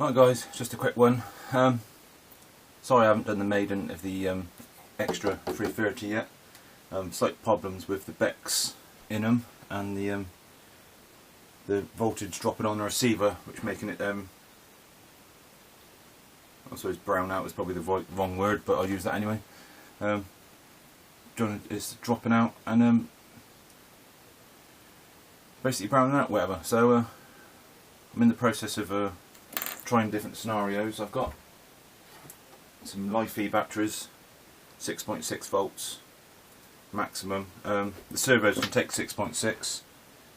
Right guys, just a quick one. Sorry I haven't done the maiden of the extra 330 yet. Slight problems with the Becks in them and the voltage dropping on the receiver, which making it I suppose brown out is probably the wrong word, but I'll use that anyway. It's dropping out and basically browning out, whatever. So I'm in the process of trying different scenarios. I've got some Li-Fi batteries, 6.6 volts maximum. The servos can take 6.6,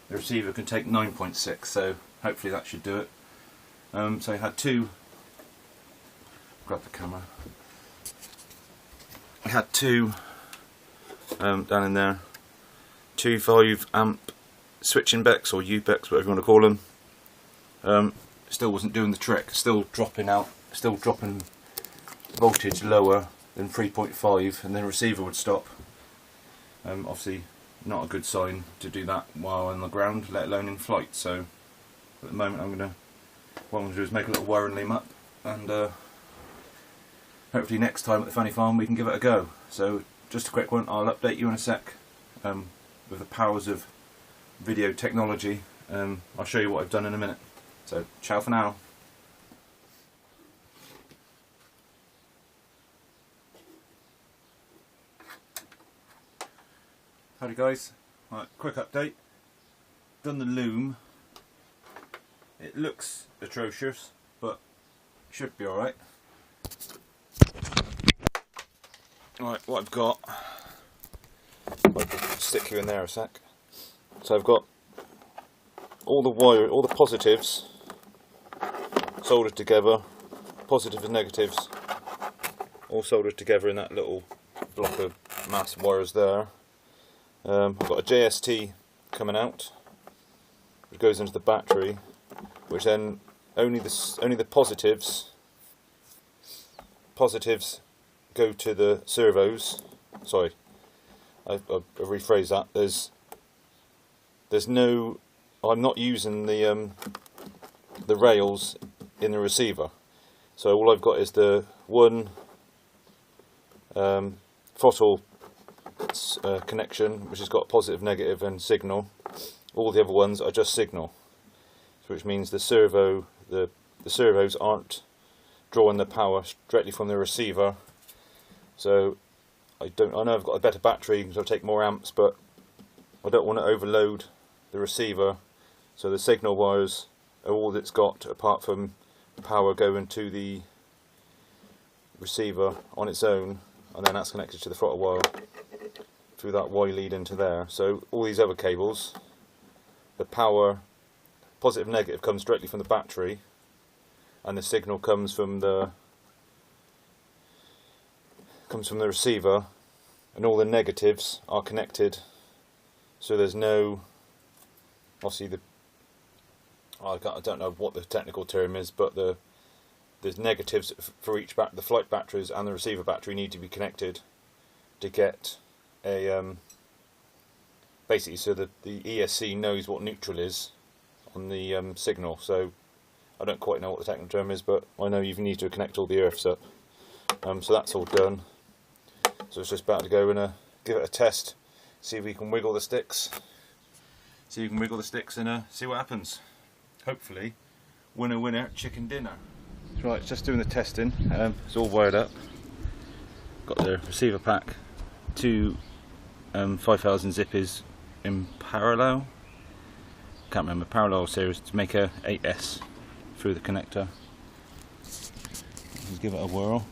the receiver can take 9.6, so hopefully that should do it. So I had two, grab the camera, I had two down in there, 2 5 amp switching Becks or U-Becks, whatever you want to call them. Still wasn't doing the trick, still dropping out, still dropping voltage lower than 3.5, and then the receiver would stop. Obviously not a good sign to do that while on the ground, let alone in flight. So at the moment what I'm going to do is make a little wire and leam up, and hopefully next time at the Funny Farm we can give it a go. So just a quick one, I'll update you in a sec with the powers of video technology. I'll show you what I've done in a minute. So, ciao for now. Howdy guys, right, quick update. Done the loom. It looks atrocious, but should be alright. Right, what I've got, I'll stick you in there a sec. So I've got all the wire, all the positives soldered together, positives and negatives all soldered together in that little block of mass wires there. I've got a JST coming out, which goes into the battery, which then only the positives go to the servos. Sorry, I've rephrased that. There's no, I'm not using the rails in the receiver, so all I've got is the one throttle connection, which has got positive, negative and signal. All the other ones are just signal, which means the servos aren't drawing the power directly from the receiver. So I know I've got a better battery, so I'll take more amps, but I don't want to overload the receiver, so the signal wires are all that's got, apart from power going to the receiver on its own, and then that's connected to the throttle wire through that Y lead into there. So all these other cables, the power, positive and negative, comes directly from the battery, and the signal comes from the receiver, and all the negatives are connected. So there's no, obviously I don't know what the technical term is, but there's negatives for each the flight batteries and the receiver battery need to be connected to get a basically so that the ESC knows what neutral is on the signal. So I don't quite know what the technical term is, but I know you need to connect all the earths up. So that's all done. So it's just about to go and give it a test, see if we can wiggle the sticks. See if you can wiggle the sticks and see what happens. Hopefully, winner winner, chicken dinner. Right, just doing the testing. It's all wired up. Got the receiver pack, 2 5000 zippies in parallel. Can't remember, parallel series to make a 8S through the connector. Let's give it a whirl.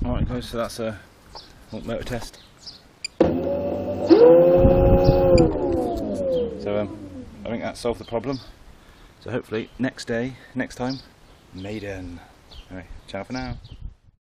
Alright guys, so that's a motor test. So I think that solved the problem. So hopefully next time, Maiden. Anyway, ciao for now.